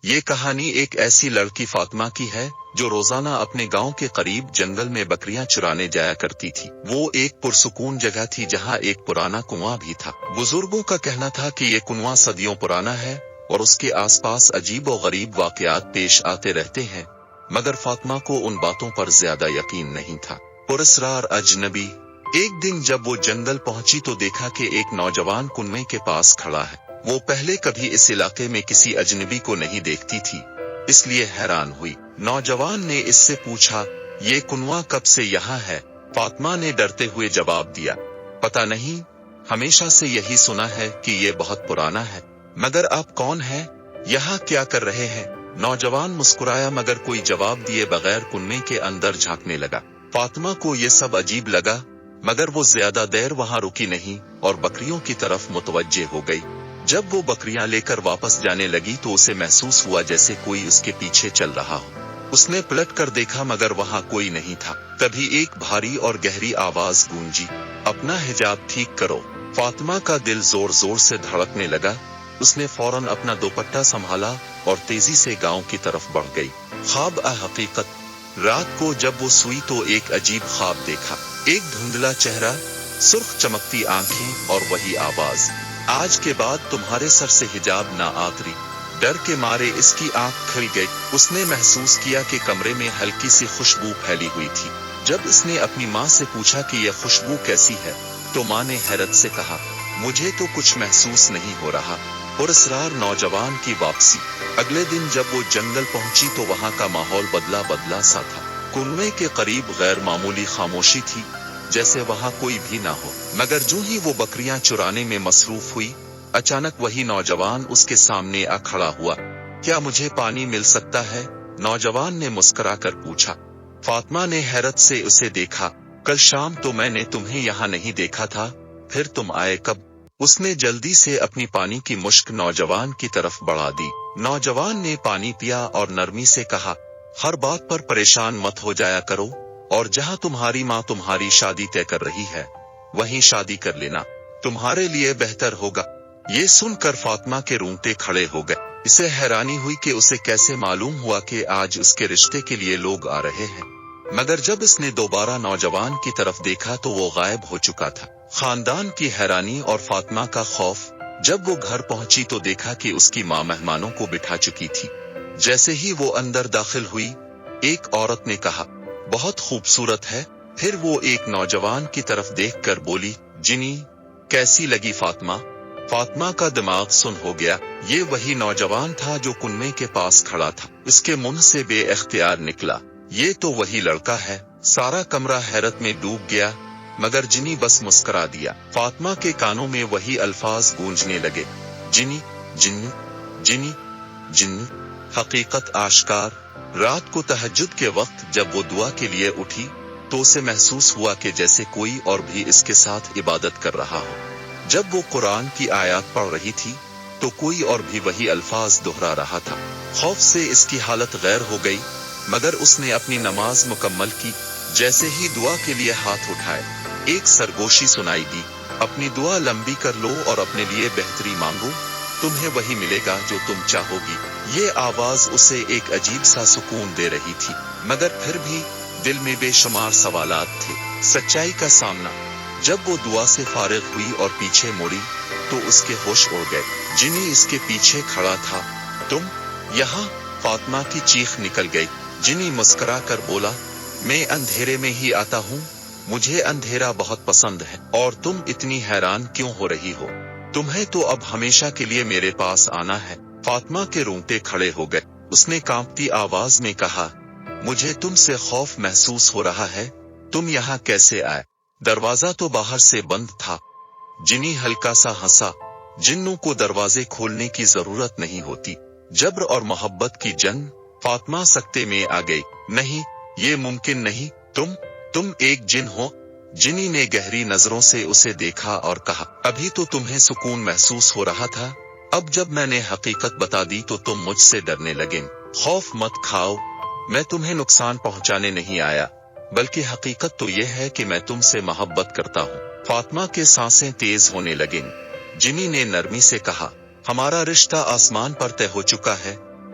یہ کہانی ایک ایسی لڑکی فاطمہ کی ہے جو روزانہ اپنے گاؤں کے قریب جنگل میں بکریاں چرانے جایا کرتی تھی۔ وہ ایک پرسکون جگہ تھی جہاں ایک پرانا کنواں بھی تھا۔ بزرگوں کا کہنا تھا کہ یہ کنواں صدیوں پرانا ہے اور اس کے آس پاس عجیب و غریب واقعات پیش آتے رہتے ہیں، مگر فاطمہ کو ان باتوں پر زیادہ یقین نہیں تھا۔ پراسرار اجنبی۔ ایک دن جب وہ جنگل پہنچی تو دیکھا کہ ایک نوجوان کنویں کے پاس کھڑا ہے۔ وہ پہلے کبھی اس علاقے میں کسی اجنبی کو نہیں دیکھتی تھی، اس لیے حیران ہوئی۔ نوجوان نے اس سے پوچھا، یہ کنواں کب سے یہاں ہے؟ فاطمہ نے ڈرتے ہوئے جواب دیا، پتہ نہیں، ہمیشہ سے یہی سنا ہے کہ یہ بہت پرانا ہے، مگر آپ کون ہیں؟ یہاں کیا کر رہے ہیں؟ نوجوان مسکرایا مگر کوئی جواب دیے بغیر کنویں کے اندر جھانکنے لگا۔ فاطمہ کو یہ سب عجیب لگا، مگر وہ زیادہ دیر وہاں رکی نہیں اور بکریوں کی طرف متوجہ ہو گئی۔ جب وہ بکریاں لے کر واپس جانے لگی تو اسے محسوس ہوا جیسے کوئی اس کے پیچھے چل رہا ہو۔ اس نے پلٹ کر دیکھا مگر وہاں کوئی نہیں تھا۔ تبھی ایک بھاری اور گہری آواز گونجی، اپنا حجاب ٹھیک کرو۔ فاطمہ کا دل زور زور سے دھڑکنے لگا۔ اس نے فوراً اپنا دوپٹہ سنبھالا اور تیزی سے گاؤں کی طرف بڑھ گئی۔ خواب حقیقت۔ رات کو جب وہ سوئی تو ایک عجیب خواب دیکھا۔ ایک دھندلا چہرہ، سرخ چمکتی آنکھیں اور وہی آواز، آج کے بعد تمہارے سر سے حجاب نہ اترے۔ ڈر کے مارے اس کی آنکھ کھل گئی۔ اس نے محسوس کیا کہ کمرے میں ہلکی سی خوشبو پھیلی ہوئی تھی۔ جب اس نے اپنی ماں سے پوچھا کہ یہ خوشبو کیسی ہے تو ماں نے حیرت سے کہا، مجھے تو کچھ محسوس نہیں ہو رہا۔ پراسرار نوجوان کی واپسی۔ اگلے دن جب وہ جنگل پہنچی تو وہاں کا ماحول بدلا سا تھا۔ کنویں کے قریب غیر معمولی خاموشی تھی، جیسے وہاں کوئی بھی نہ ہو۔ مگر جو ہی وہ بکریاں چرانے میں مصروف ہوئی، اچانک وہی نوجوان اس کے سامنے آ کھڑا ہوا۔ کیا مجھے پانی مل سکتا ہے؟ نوجوان نے مسکرا کر پوچھا۔ فاطمہ نے حیرت سے اسے دیکھا۔ کل شام تو میں نے تمہیں یہاں نہیں دیکھا تھا، پھر تم آئے کب؟ اس نے جلدی سے اپنی پانی کی مشک نوجوان کی طرف بڑھا دی۔ نوجوان نے پانی پیا اور نرمی سے کہا، ہر بات پر پریشان مت ہو جایا کرو، اور جہاں تمہاری ماں تمہاری شادی طے کر رہی ہے وہیں شادی کر لینا، تمہارے لیے بہتر ہوگا۔ یہ سن کر فاطمہ کے رونگٹے کھڑے ہو گئے۔ اسے حیرانی ہوئی کہ اسے کیسے معلوم ہوا کہ آج اس کے رشتے کے لیے لوگ آ رہے ہیں، مگر جب اس نے دوبارہ نوجوان کی طرف دیکھا تو وہ غائب ہو چکا تھا۔ خاندان کی حیرانی اور فاطمہ کا خوف۔ جب وہ گھر پہنچی تو دیکھا کہ اس کی ماں مہمانوں کو بٹھا چکی تھی۔ جیسے ہی وہ اندر داخل ہوئی، ایک عورت نے کہا، بہت خوبصورت ہے۔ پھر وہ ایک نوجوان کی طرف دیکھ کر بولی، جنی، کیسی لگی فاطمہ؟ فاطمہ کا دماغ سن ہو گیا۔ یہ وہی نوجوان تھا جو کنویں کے پاس کھڑا تھا۔ اس کے منہ سے بے اختیار نکلا، یہ تو وہی لڑکا ہے۔ سارا کمرہ حیرت میں ڈوب گیا، مگر جنی بس مسکرا دیا۔ فاطمہ کے کانوں میں وہی الفاظ گونجنے لگے، جنی، جنی، جنی، جنی۔ حقیقت آشکار۔ رات کو تہجد کے وقت جب وہ دعا کے لیے اٹھی تو اسے محسوس ہوا کہ جیسے کوئی اور بھی اس کے ساتھ عبادت کر رہا ہو۔ جب وہ قرآن کی آیات پڑھ رہی تھی تو کوئی اور بھی وہی الفاظ دہرا رہا تھا۔ خوف سے اس کی حالت غیر ہو گئی، مگر اس نے اپنی نماز مکمل کی۔ جیسے ہی دعا کے لیے ہاتھ اٹھائے، ایک سرگوشی سنائی دی، اپنی دعا لمبی کر لو اور اپنے لیے بہتری مانگو، تمہیں وہی ملے گا جو تم چاہو گی۔ یہ آواز اسے ایک عجیب سا سکون دے رہی تھی، مگر پھر بھی دل میں بے شمار سوالات تھے۔ سچائی کا سامنا۔ جب وہ دعا سے فارغ ہوئی اور پیچھے مڑی تو اس کے ہوش اڑ گئے۔ جنی اس کے پیچھے کھڑا تھا۔ تم یہاں؟ فاطمہ کی چیخ نکل گئی۔ جنی مسکرا کر بولا، میں اندھیرے میں ہی آتا ہوں، مجھے اندھیرا بہت پسند ہے۔ اور تم اتنی حیران کیوں ہو رہی ہو؟ تمہیں تو اب ہمیشہ کے لیے میرے پاس آنا ہے۔ فاطمہ کے رونگٹے کھڑے ہو گئے۔ اس نے کانپتی آواز میں کہا، مجھے تم سے خوف محسوس ہو رہا ہے، تم یہاں کیسے آئے؟ دروازہ تو باہر سے بند تھا۔ جنی ہلکا سا ہنسا، جنوں کو دروازے کھولنے کی ضرورت نہیں ہوتی۔ جبر اور محبت کی جنگ۔ فاطمہ سکتے میں آ گئی، نہیں، یہ ممکن نہیں، تم ایک جن ہو۔ جنی نے گہری نظروں سے اسے دیکھا اور کہا، ابھی تو تمہیں سکون محسوس ہو رہا تھا، اب جب میں نے حقیقت بتا دی تو تم مجھ سے ڈرنے لگے۔ خوف مت کھاؤ، میں تمہیں نقصان پہنچانے نہیں آیا، بلکہ حقیقت تو یہ ہے کہ میں تم سے محبت کرتا ہوں۔ فاطمہ کے سانسیں تیز ہونے لگیں۔ جنی نے نرمی سے کہا، ہمارا رشتہ آسمان پر طے ہو چکا ہے،